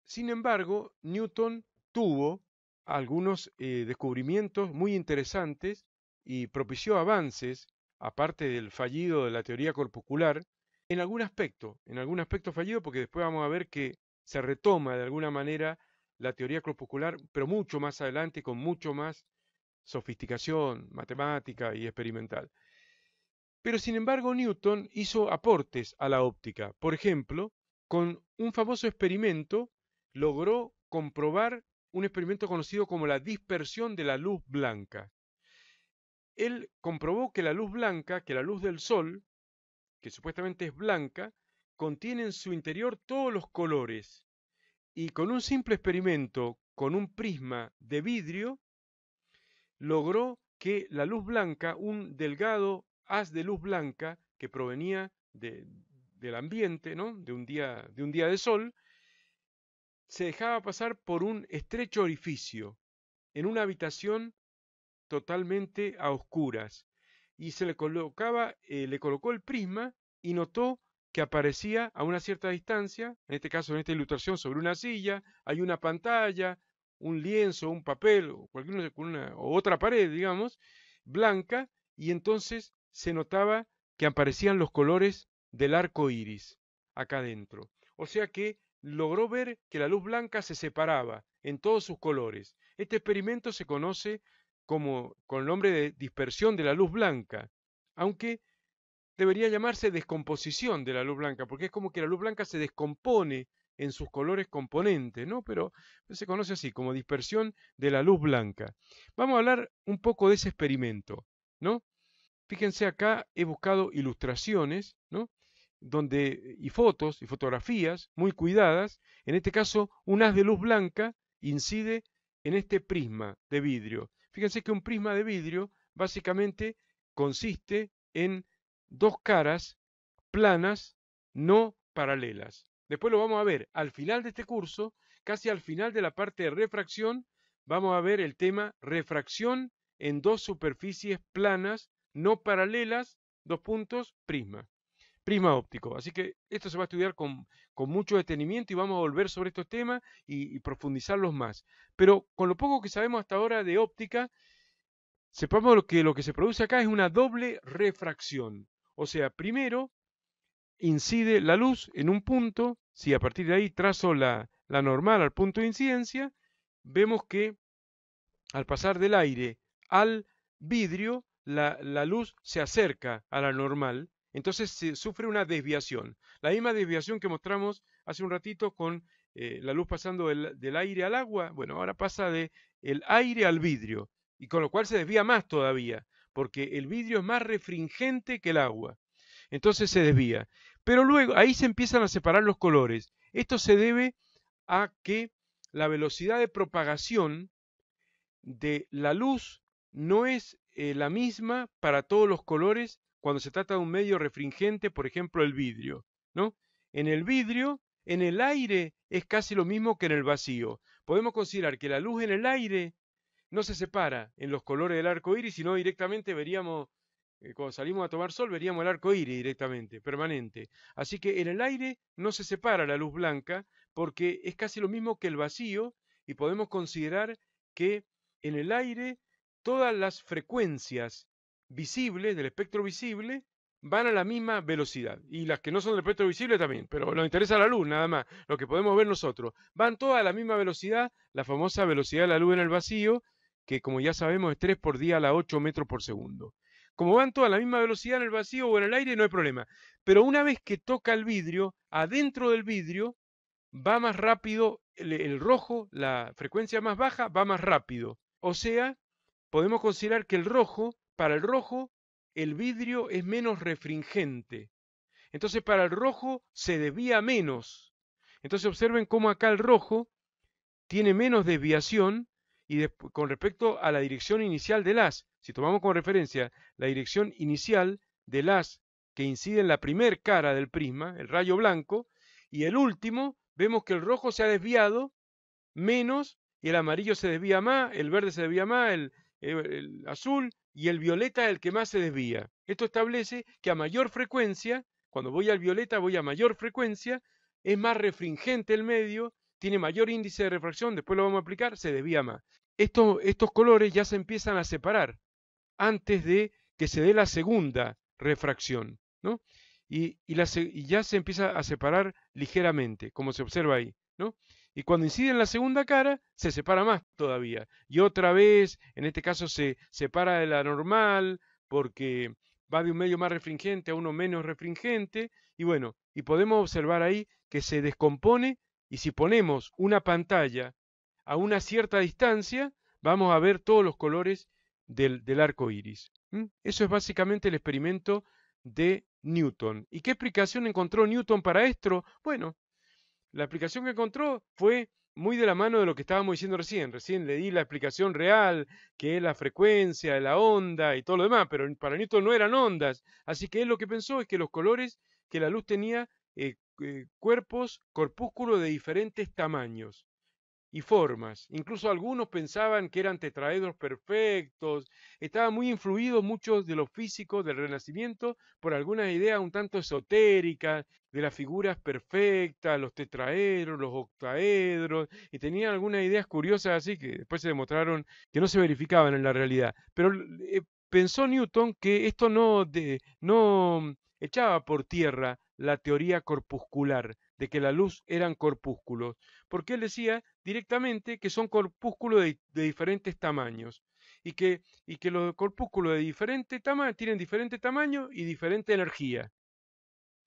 Sin embargo, Newton tuvo algunos descubrimientos muy interesantes y propició avances, aparte del fallido de la teoría corpuscular, en algún aspecto fallido, porque después vamos a ver que se retoma de alguna manera la teoría corpuscular, pero mucho más adelante, con mucho más sofisticación matemática y experimental. Pero sin embargo, Newton hizo aportes a la óptica. Por ejemplo, con un famoso experimento logró comprobar un experimento conocido como la dispersión de la luz blanca. Él comprobó que la luz blanca, que la luz del sol, que supuestamente es blanca, contiene en su interior todos los colores. Y con un simple experimento, con un prisma de vidrio, logró que la luz blanca, un delgado haz de luz blanca que provenía del ambiente, ¿no? De un día de sol, se dejaba pasar por un estrecho orificio en una habitación totalmente a oscuras y le colocó el prisma y notó que aparecía a una cierta distancia, en este caso en esta ilustración sobre una silla, hay una pantalla, un lienzo, un papel o o otra pared, digamos, blanca, y entonces se notaba que aparecían los colores del arco iris acá adentro. O sea que logró ver que la luz blanca se separaba en todos sus colores. Este experimento se conoce como con el nombre de dispersión de la luz blanca, aunque debería llamarse descomposición de la luz blanca, porque es como que la luz blanca se descompone en sus colores componentes, ¿no? Pero se conoce así, como dispersión de la luz blanca. Vamos a hablar un poco de ese experimento, ¿no? Fíjense acá, he buscado ilustraciones, ¿no? Y fotos y fotografías muy cuidadas. En este caso, un haz de luz blanca incide en este prisma de vidrio. Fíjense que un prisma de vidrio básicamente consiste en dos caras planas, no paralelas. Después lo vamos a ver al final de este curso, casi al final de la parte de refracción, vamos a ver el tema refracción en dos superficies planas, no paralelas, dos puntos, prisma óptico. Así que esto se va a estudiar con mucho detenimiento y vamos a volver sobre estos temas y profundizarlos más. Pero con lo poco que sabemos hasta ahora de óptica, sepamos lo que se produce acá es una doble refracción. O sea, primero incide la luz en un punto, si a partir de ahí trazo la normal al punto de incidencia, vemos que al pasar del aire al vidrio, la luz se acerca a la normal, entonces se sufre una desviación. La misma desviación que mostramos hace un ratito con la luz pasando del aire al agua, bueno, ahora pasa de el aire al vidrio, y con lo cual se desvía más todavía, porque el vidrio es más refringente que el agua. Entonces se desvía. Pero luego ahí se empiezan a separar los colores. Esto se debe a que la velocidad de propagación de la luz no es la misma para todos los colores cuando se trata de un medio refringente, por ejemplo el vidrio, ¿no? En el vidrio, en el aire es casi lo mismo que en el vacío. Podemos considerar que la luz en el aire no se separa en los colores del arco iris, sino directamente veríamos, cuando salimos a tomar sol, veríamos el arco iris directamente, permanente. Así que en el aire no se separa la luz blanca porque es casi lo mismo que el vacío y podemos considerar que en el aire todas las frecuencias visibles del espectro visible van a la misma velocidad y las que no son del espectro visible también, pero nos interesa la luz nada más, lo que podemos ver nosotros. Van todas a la misma velocidad, la famosa velocidad de la luz en el vacío, que como ya sabemos es 3 por 10 a la 8 metros por segundo. Como van todas a la misma velocidad en el vacío o en el aire, no hay problema. Pero una vez que toca el vidrio, adentro del vidrio va más rápido el rojo, la frecuencia más baja va más rápido. O sea, podemos considerar que para el rojo, el vidrio es menos refringente. Entonces, para el rojo se desvía menos. Entonces, observen cómo acá el rojo tiene menos desviación con respecto a la dirección inicial del haz. Si tomamos como referencia la dirección inicial del haz que incide en la primer cara del prisma, el rayo blanco, y el último, vemos que el rojo se ha desviado menos y el amarillo se desvía más, el verde se desvía más, el azul y el violeta es el que más se desvía. Esto establece que a mayor frecuencia, cuando voy al violeta voy a mayor frecuencia, es más refringente el medio tiene mayor índice de refracción, después lo vamos a aplicar, se desvía más. Estos colores ya se empiezan a separar antes de que se dé la segunda refracción, ¿no? Y ya se empieza a separar ligeramente, como se observa ahí, ¿no? Y cuando incide en la segunda cara, se separa más todavía. Y otra vez, en este caso se separa de la normal, porque va de un medio más refringente a uno menos refringente, y bueno, y podemos observar ahí que se descompone, y si ponemos una pantalla a una cierta distancia, vamos a ver todos los colores del arco iris. Eso es básicamente el experimento de Newton. ¿Y qué explicación encontró Newton para esto? Bueno, la explicación que encontró fue muy de la mano de lo que estábamos diciendo recién. Recién le di la explicación real, que es la frecuencia de la onda y todo lo demás, pero para Newton no eran ondas. Así que él lo que pensó es que los colores, que la luz tenía cuerpos, corpúsculos de diferentes tamaños y formas. Incluso algunos pensaban que eran tetraedros perfectos. Estaban muy influidos muchos de los físicos del Renacimiento por algunas ideas un tanto esotéricas de las figuras perfectas, los tetraedros, los octaedros, y tenían algunas ideas curiosas así que después se demostraron que no se verificaban en la realidad. Pero pensó Newton que esto no echaba por tierra la teoría corpuscular, de que la luz eran corpúsculos, porque él decía directamente que son corpúsculos de diferentes tamaños y que los corpúsculos de diferente tamaño tienen diferente tamaño y diferente energía.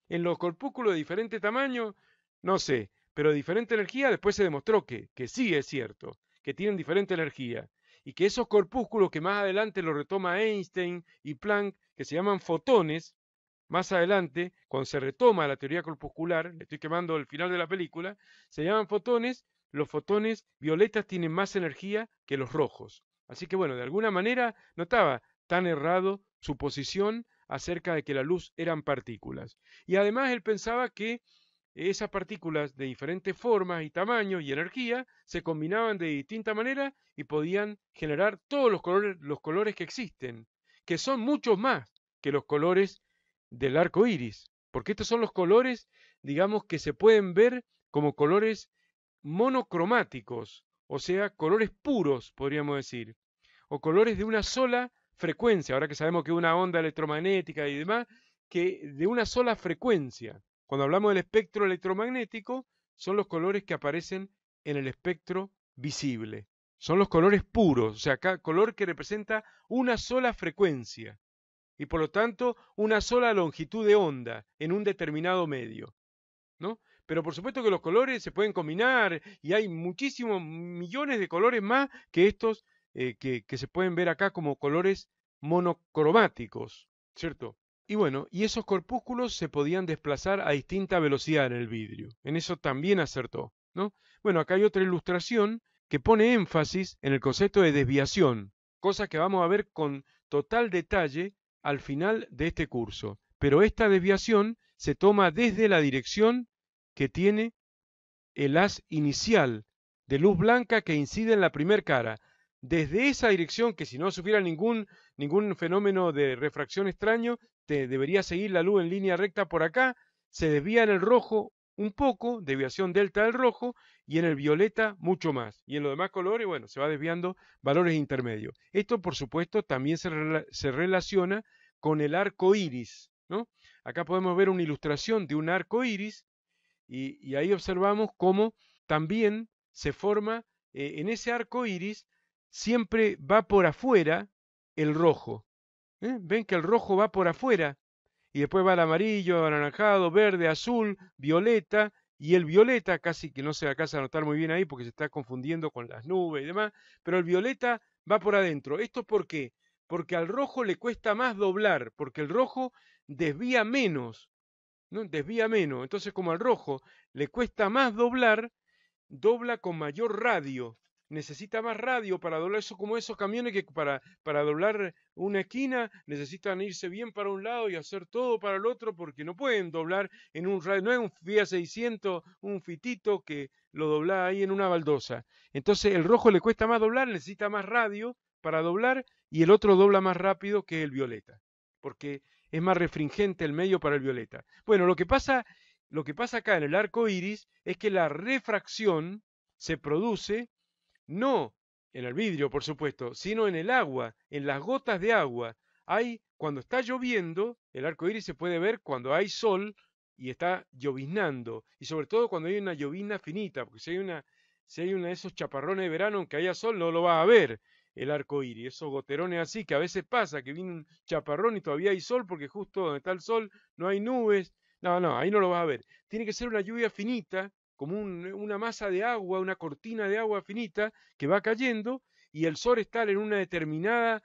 En los corpúsculos de diferente tamaño, no sé, pero de diferente energía después se demostró que sí es cierto, que tienen diferente energía y que esos corpúsculos que más adelante lo retoma Einstein y Planck, que se llaman fotones, más adelante, cuando se retoma la teoría corpuscular, le estoy quemando el final de la película, se llaman fotones, los fotones violetas tienen más energía que los rojos. Así que bueno, de alguna manera no estaba tan errado su posición acerca de que la luz eran partículas. Y además él pensaba que esas partículas de diferentes formas y tamaños y energía se combinaban de distinta manera y podían generar todos los colores que existen, que son muchos más que los colores del arco iris, porque estos son los colores, digamos, que se pueden ver como colores monocromáticos, o sea, colores puros, podríamos decir, o colores de una sola frecuencia, ahora que sabemos que una onda electromagnética y demás, que de una sola frecuencia. Cuando hablamos del espectro electromagnético, son los colores que aparecen en el espectro visible. Son los colores puros, o sea, cada color que representa una sola frecuencia y por lo tanto una sola longitud de onda en un determinado medio, ¿no? Pero por supuesto que los colores se pueden combinar y hay muchísimos millones de colores más que estos que se pueden ver acá como colores monocromáticos, ¿cierto? Y bueno, y esos corpúsculos se podían desplazar a distinta velocidad en el vidrio. En eso también acertó, ¿no? Bueno, acá hay otra ilustración que pone énfasis en el concepto de desviación, cosa que vamos a ver con total detalle al final de este curso. Pero esta desviación se toma desde la dirección que tiene el haz inicial de luz blanca que incide en la primera cara. Desde esa dirección, que si no sufriera ningún fenómeno de refracción extraño, debería seguir la luz en línea recta por acá, se desvía en el rojo un poco, desviación delta del rojo, y en el violeta mucho más. Y en los demás colores, bueno, se va desviando valores intermedios. Esto, por supuesto, también se relaciona con el arco iris, ¿no? Acá podemos ver una ilustración de un arco iris y ahí observamos cómo también se forma en ese arco iris, siempre va por afuera el rojo. Ven que el rojo va por afuera y después va el amarillo, anaranjado, verde, azul, violeta, y el violeta, casi que no se alcanza a notar muy bien ahí porque se está confundiendo con las nubes y demás, pero el violeta va por adentro. ¿Esto por qué? Porque al rojo le cuesta más doblar, porque el rojo desvía menos, ¿no? Desvía menos. Entonces, como al rojo le cuesta más doblar, dobla con mayor radio. Necesita más radio para doblar eso, como esos camiones que para doblar una esquina necesitan irse bien para un lado y hacer todo para el otro porque no pueden doblar en un radio. No es un Fiat 600, un fitito que lo dobla ahí en una baldosa. Entonces el rojo le cuesta más doblar, necesita más radio para doblar y el otro dobla más rápido que el violeta, porque es más refringente el medio para el violeta. Bueno, lo que pasa lo que pasa acá en el arco iris es que la refracción se produce no en el vidrio, por supuesto, sino en el agua, en las gotas de agua. Cuando está lloviendo, el arco iris se puede ver cuando hay sol y está lloviznando, y sobre todo cuando hay una llovizna finita, porque si hay una de esos chaparrones de verano, aunque haya sol, no lo va a ver el arco iris, esos goterones así, que a veces pasa, que viene un chaparrón y todavía hay sol, porque justo donde está el sol no hay nubes. No, no, ahí no lo vas a ver. Tiene que ser una lluvia finita, como una masa de agua, una cortina de agua finita que va cayendo, y el sol estar en una determinada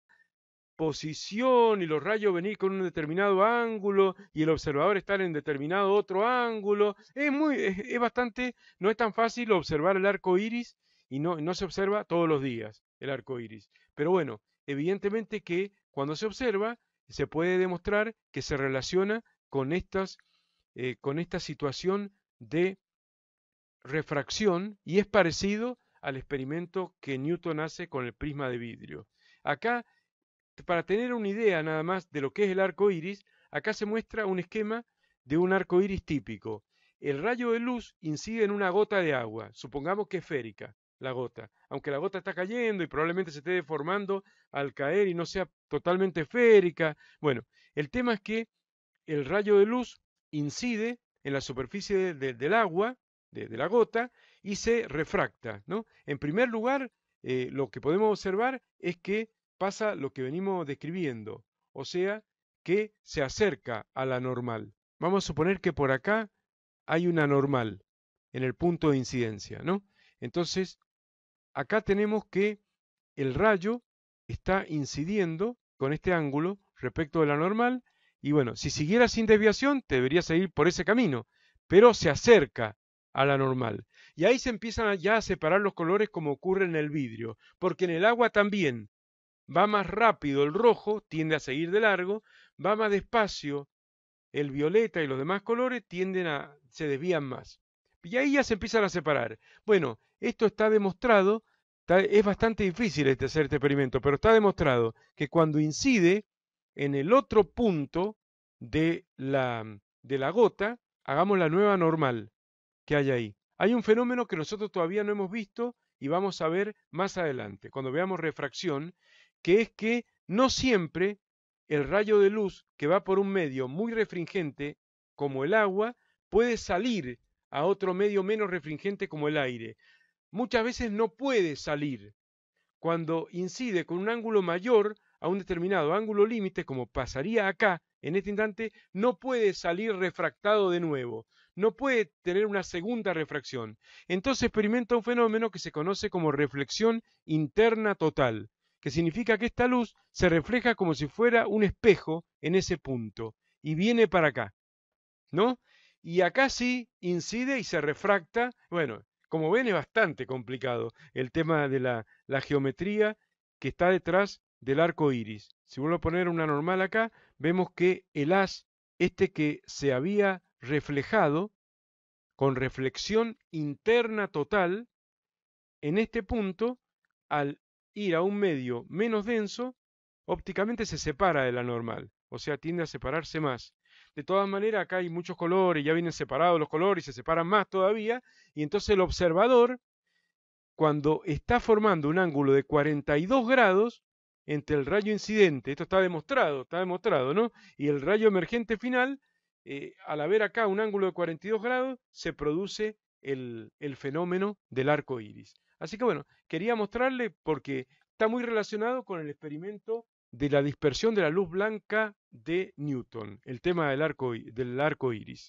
posición y los rayos venir con un determinado ángulo y el observador estar en determinado otro ángulo. Es bastante, no es tan fácil observar el arco iris y no se observa todos los días el arco iris. Pero bueno, evidentemente que cuando se observa se puede demostrar que se relaciona con esta situación de refracción y es parecido al experimento que Newton hace con el prisma de vidrio. Acá, para tener una idea nada más de lo que es el arco iris, acá se muestra un esquema de un arco iris típico. El rayo de luz incide en una gota de agua, supongamos que esférica la gota, aunque la gota está cayendo y probablemente se esté deformando al caer y no sea totalmente esférica. Bueno, el tema es que el rayo de luz incide en la superficie del agua, de la gota, y se refracta, ¿no? En primer lugar, lo que podemos observar es que pasa lo que venimos describiendo, o sea, que se acerca a la normal. Vamos a suponer que por acá hay una normal en el punto de incidencia, ¿no? Entonces, acá tenemos que el rayo está incidiendo con este ángulo respecto de la normal y bueno, si siguiera sin desviación debería seguir por ese camino, pero se acerca a la normal. Y ahí se empiezan ya a separar los colores como ocurre en el vidrio, porque en el agua también va más rápido el rojo, tiende a seguir de largo, va más despacio el violeta y los demás colores se desvían más. Y ahí ya se empiezan a separar. Bueno, esto está demostrado, es bastante difícil hacer este experimento, pero está demostrado que cuando incide en el otro punto de la gota, hagamos la nueva normal que hay ahí. Hay un fenómeno que nosotros todavía no hemos visto y vamos a ver más adelante, cuando veamos refracción, que es que no siempre el rayo de luz que va por un medio muy refringente, como el agua, puede salir a otro medio menos refringente como el aire. Muchas veces no puede salir. Cuando incide con un ángulo mayor a un determinado ángulo límite, como pasaría acá, en este instante, no puede salir refractado de nuevo, no puede tener una segunda refracción. Entonces experimenta un fenómeno que se conoce como reflexión interna total, que significa que esta luz se refleja como si fuera un espejo en ese punto y viene para acá, ¿no? Y acá sí incide y se refracta. Bueno, como ven es bastante complicado el tema de la geometría que está detrás del arco iris. Si vuelvo a poner una normal acá, vemos que el haz, este que se había reflejado con reflexión interna total, en este punto, al ir a un medio menos denso, ópticamente se separa de la normal, o sea, tiende a separarse más. De todas maneras, acá hay muchos colores, ya vienen separados los colores y se separan más todavía, y entonces el observador, cuando está formando un ángulo de 42 grados entre el rayo incidente, esto está demostrado, ¿no? Y el rayo emergente final, al haber acá un ángulo de 42 grados, se produce el fenómeno del arco iris. Así que bueno, quería mostrarle porque está muy relacionado con el experimento de la dispersión de la luz blanca de Newton, el tema del arco iris.